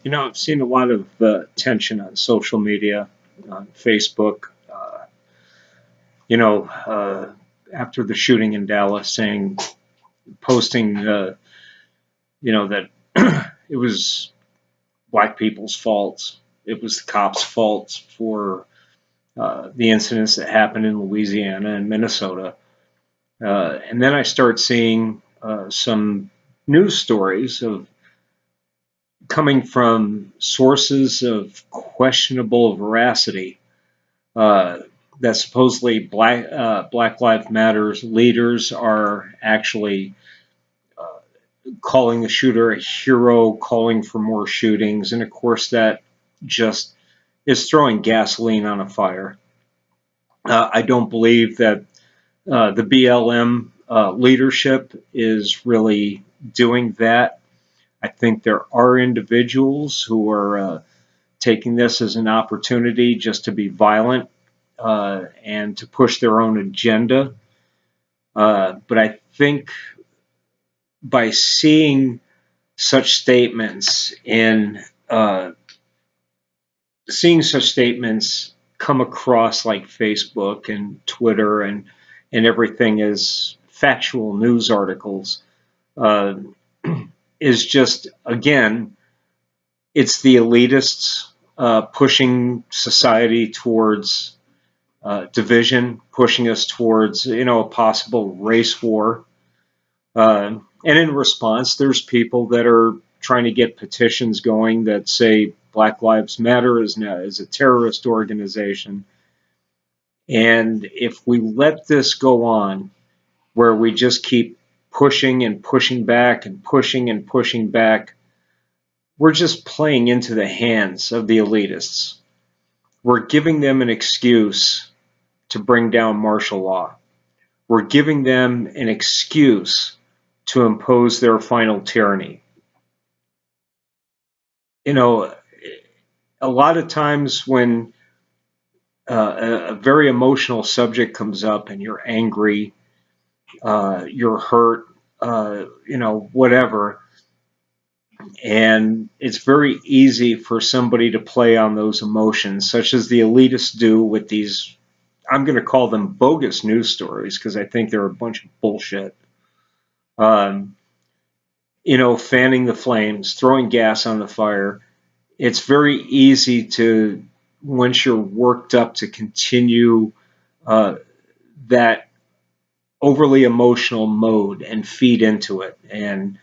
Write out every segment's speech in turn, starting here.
I've seen a lot of tension on social media, on Facebook. You know, after the shooting in Dallas, posting, that it was black people's faults. It was the cops' faults for the incidents that happened in Louisiana and Minnesota. And then I start seeing some news stories of coming from sources of questionable veracity that supposedly Black Lives Matters leaders are actually calling the shooter a hero, calling for more shootings, and of course that just is throwing gasoline on a fire. I don't believe that the BLM leadership is really doing that. I think there are individuals who are taking this as an opportunity just to be violent and to push their own agenda. But I think by such statements in seeing such statements come across like Facebook and Twitter and everything as factual news articles uh, is just, again, it's the elitists pushing society towards division, pushing us towards a possible race war. And in response, there's people that are trying to get petitions going that say Black Lives Matter is a terrorist organization. And if we let this go on, where we just keep pushing and pushing back and pushing and pushing back, we're just playing into the hands of the elitists. We're giving them an excuse to bring down martial law. We're giving them an excuse to impose their final tyranny. A lot of times when a very emotional subject comes up and you're angry, you're hurt, whatever, and it's very easy for somebody to play on those emotions, such as the elitists do with these, I'm going to call them bogus news stories because I think they're a bunch of bullshit. Um, Fanning the flames, throwing gas on the fire. It's very easy to, once you're worked up, to continue that overly emotional mode and feed into it and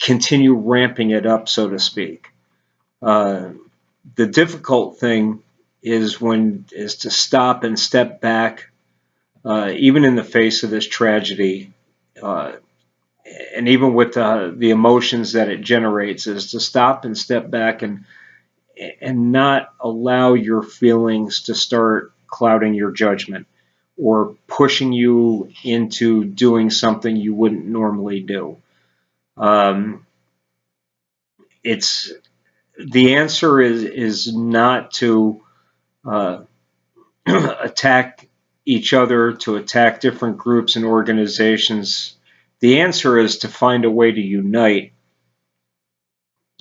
continue ramping it up, so to speak. The difficult thing is to stop and step back, even in the face of this tragedy, and even with the emotions that it generates, is to stop and step back and not allow your feelings to start clouding your judgment or pushing you into doing something you wouldn't normally do. It's the answer is not to attack each other, to attack different groups and organizations. The answer is to find a way to unite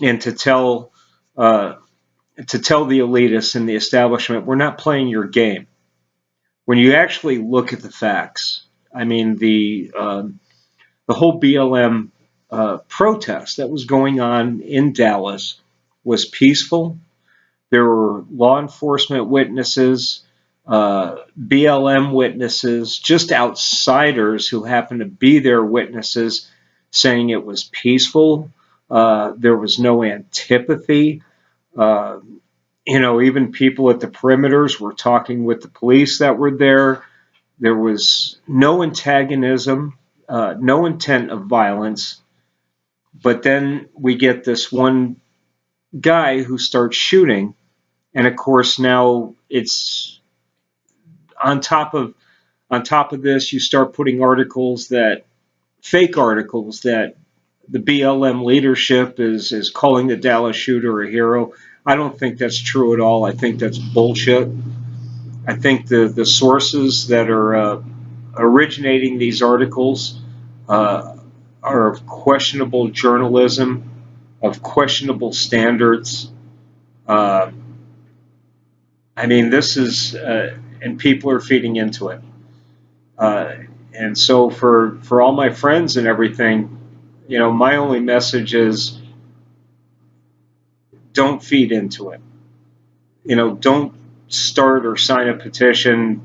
and to tell the elitists and the establishment, we're not playing your game. When you actually look at the facts, I mean, the whole BLM protest that was going on in Dallas was peaceful. There were law enforcement witnesses, BLM witnesses, just outsiders who happened to be there witnesses saying it was peaceful. There was no antipathy. Even people at the perimeters were talking with the police that were there. There was no antagonism, no intent of violence. But then we get this one guy who starts shooting, and of course now it's on top of this, you start putting fake articles that the BLM leadership is calling the Dallas shooter a hero. I don't think that's true at all. I think that's bullshit. I think the sources that are originating these articles are of questionable journalism. of questionable standards. Uh, I mean, this is, and people are feeding into it. Uh, and so for all my friends and everything, my only message is don't feed into it. Don't start or sign a petition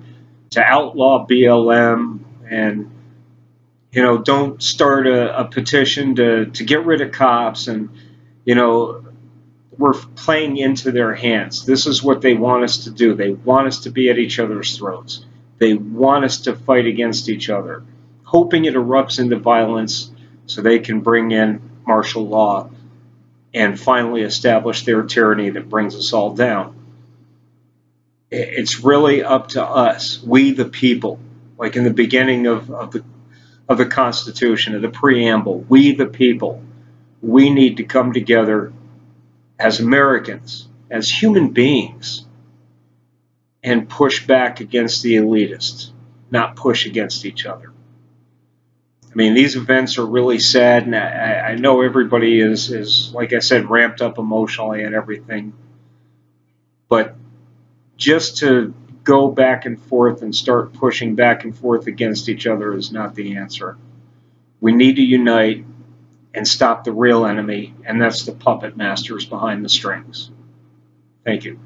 to outlaw BLM, and don't start a petition to get rid of cops. And we're playing into their hands. This is what they want us to do. They want us to be at each other's throats. They want us to fight against each other, hoping it erupts into violence so they can bring in martial law and finally establish their tyranny that brings us all down. It's really up to us, we the people, like in the beginning of the Constitution, of the preamble, we the people, we need to come together as Americans, as human beings, and push back against the elitists, not push against each other. I mean, these events are really sad, and I know everybody is, like I said, ramped up emotionally and everything, but just to go back and forth and start pushing back and forth against each other is not the answer. We need to unite and stop the real enemy, and that's the puppet masters behind the strings. Thank you.